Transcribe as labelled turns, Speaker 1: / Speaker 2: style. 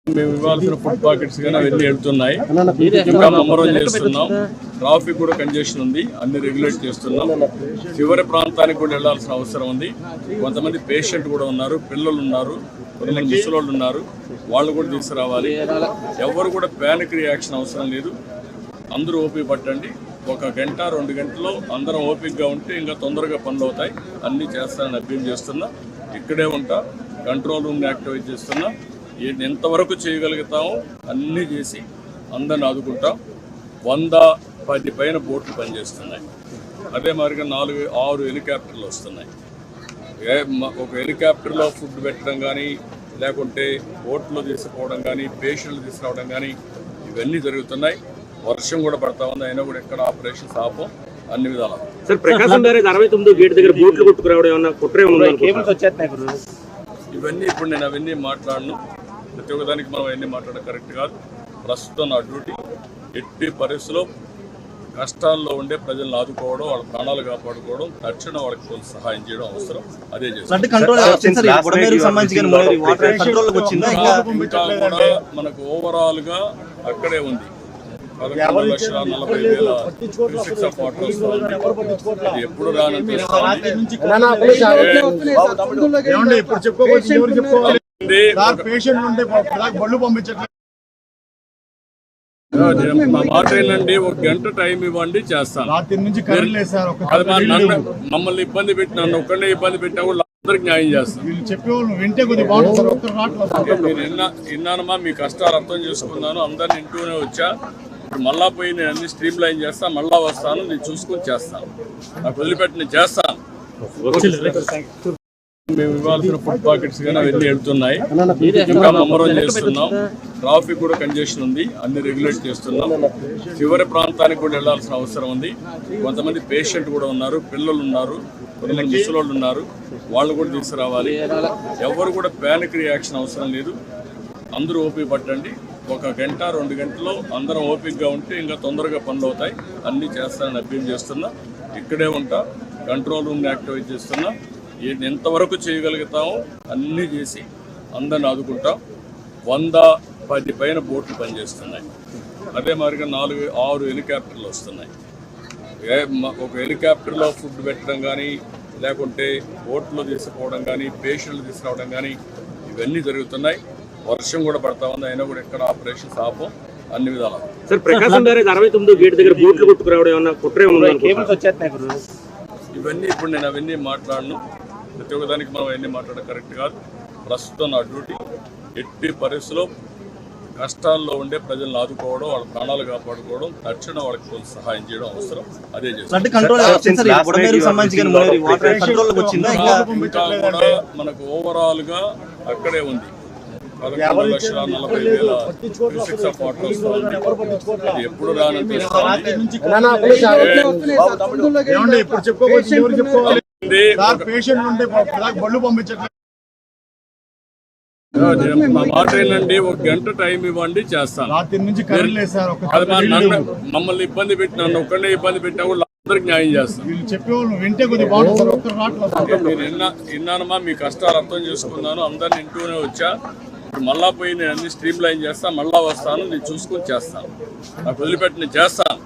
Speaker 1: మేము ఇవ్వాల్సిన food pockets కానీ అవన్నీ వెళ్తున్నాయి. ఇంకా ముమ్మరం చేస్తున్నాం. ట్రాఫిక్ కూడా కంజెషన్ ఉంది, అన్ని రెగ్యులేట్ చేస్తున్నాం. చివరి ప్రాంతానికి కూడా వెళ్లాల్సిన అవసరం ఉంది. కొంతమంది పేషెంట్ కూడా ఉన్నారు, పిల్లలు ఉన్నారు, కొంతమంది ముసలోళ్ళు ఉన్నారు, వాళ్ళు కూడా తీసుకురావాలి. ఎవరు కూడా ప్యానిక్ రియాక్షన్ అవసరం లేదు. అందరూ ఓపిక పట్టండి. 1 గంట 2 గంటల్లో అందరం ఓపికగా ఉంటే ఇంకా తొందరగా పనులు అవుతాయి. అన్నీ చేస్తానని అభ్యర్థన చేస్తున్నా. ఇక్కడే ఉంటా, కంట్రోల్ రూమ్ని యాక్టివేట్ చేస్తున్నా. ఎంతవరకు చేయగలుగుతామో అన్నీ చేసి అందరిని ఆదుకుంటాం. 110 పైన బోట్లు పనిచేస్తున్నాయి. అదే మాదిరిగా 4-6 హెలికాప్టర్లు వస్తున్నాయి. ఒక హెలికాప్టర్లో ఫుడ్ పెట్టడం కానీ, లేకుంటే బోట్లో తీసుకుపోవడం కానీ, పేషెంట్లు తీసుకురావడం కానీ ఇవన్నీ జరుగుతున్నాయి. వర్షం కూడా పడతా ఉంది, అయినా కూడా ఎక్కడ ఆపరేషన్స్ ఆపం, అన్ని విధాలు.
Speaker 2: సార్, ప్రకాశం బ్యారేజ్ 69 గేట్ దగ్గర బోట్లు కొట్టుకురావడం ఏమన్నా కుట్రే ఉందా?
Speaker 1: ఇవన్నీ ఇప్పుడు నేను అవన్నీ మాట్లాడను. ప్రతి ఒక్కదానికి మనం అవన్నీ మాట్లాడడం కరెక్ట్ కాదు. ప్రస్తుతం నా డ్యూటీ ఎట్టి పరిస్థితుల్లో కష్టాల్లో ఉండే ప్రజలను ఆదుకోవడం, వాళ్ళ ప్రాణాలు కాపాడుకోవడం, తక్షణ వాళ్ళకి కొంత సహాయం చేయడం అవసరం. అదే చేస్తాం. ఇంకా కూడా మనకు ఓవరాల్ గా అక్కడే ఉంది 11,40,000 క్యూసెక్స్ ఆఫ్ వాటర్ వస్తుంది. ఎప్పుడు రానంత మాట ఏంటండి, 1 గంట టైం ఇవ్వండి, చేస్తాను. మమ్మల్ని ఇబ్బంది పెట్టి నన్ను ఒక్కడే ఇబ్బంది పెట్టినా కూడా అందరికి న్యాయం చేస్తాను. విన్నానమ్మా, మీ కష్టాలు అర్థం చేసుకున్నాను, అందరిని ఇంటూనే వచ్చా. ఇప్పుడు మళ్ళా పోయి నేను అన్ని స్ట్రీమ్ లైన్ చేస్తాను, మళ్ళా వస్తాను, నేను చూసుకొని చేస్తాను. నాకు వదిలిపెట్టి నేను చేస్తాను. మేము ఇవ్వాల్సిన ఫుడ్ పాకెట్స్ కానీ అవన్నీ వెళ్తున్నాయి. ఇంకా ముమ్మరం చేస్తున్నాం. ట్రాఫిక్ కూడా కంజెషన్ ఉంది, అన్ని రెగ్యులేట్ చేస్తున్నాం. చివరి ప్రాంతానికి కూడా వెళ్లాల్సిన అవసరం ఉంది. కొంతమంది పేషెంట్ కూడా ఉన్నారు, పిల్లలు ఉన్నారు, కొంతమంది ముసలోళ్ళు ఉన్నారు, వాళ్ళు కూడా తీసుకురావాలి. ఎవరు కూడా ప్యానిక్ రియాక్షన్ అవసరం లేదు. అందరూ ఓపిక పట్టండి. 1 గంట 2 గంటల్లో అందరం ఓపికగా ఉంటే ఇంకా తొందరగా పనులు అవుతాయి. అన్నీ చేస్తానని అభ్యర్థన చేస్తున్నా. ఇక్కడే ఉంటా, కంట్రోల్ రూమ్ని యాక్టివేట్ చేస్తున్నా. ఎంతవరకు చేయగలుగుతామో అన్నీ చేసి అందరిని ఆదుకుంటాం. 110 పైన బోట్లు పనిచేస్తున్నాయి. అదే మాదిరిగా 4-6 హెలికాప్టర్లు వస్తున్నాయి. ఒక హెలికాప్టర్లో ఫుడ్ పెట్టడం కానీ, లేకుంటే బోట్లో తీసుకుపోవడం కానీ, పేషెంట్లు తీసుకురావడం కానీ ఇవన్నీ జరుగుతున్నాయి. వర్షం కూడా పడతా ఉంది, అయినా కూడా ఎక్కడ ఆపరేషన్స్ ఆపం, అన్ని విధాలు.
Speaker 2: సార్, ప్రకాశం బ్యారేజ్ 69 గేట్ దగ్గర బోట్లు కొట్టుకురావడం ఏమన్నా కుట్రే ఉందా?
Speaker 1: ఇవన్నీ ఇప్పుడు నేను అవన్నీ మాట్లాడను. ప్రతి ఒక్కదానికి మనం అవన్నీ మాట్లాడడం కరెక్ట్ కాదు. ప్రస్తుతం నా డ్యూటీ ఎట్టి పరిస్థితుల్లో కష్టాల్లో ఉండే ప్రజలను ఆదుకోవడం, వాళ్ళ ప్రాణాలు కాపాడుకోవడం, తక్షణ వాళ్ళకి కొంత సహాయం చేయడం అవసరం. అదే చేస్తాం. ఇంకా కూడా మనకు ఓవరాల్ గా అక్కడే ఉంది 11,40,000 క్యూసెక్స్ ఆఫ్ వాటర్ వస్తుంది. ఎప్పుడు రానంత మాట ఏంటండి, 1 గంట టైం ఇవ్వండి, చేస్తాను. మమ్మల్ని ఇబ్బంది పెట్టి నన్ను ఒక్కడే ఇబ్బంది పెట్టినా కూడా అందరికి న్యాయం చేస్తాను. విన్నానమ్మా, మీ కష్టాలు అర్థం చేసుకున్నాను, అందరిని ఇంటూనే వచ్చా. ఇప్పుడు మళ్ళా పోయి నేను అన్ని స్ట్రీమ్ లైన్ చేస్తాను, మళ్ళా వస్తాను, నేను చూసుకొని చేస్తాను. నాకు వదిలిపెట్టి నేను చేస్తాను.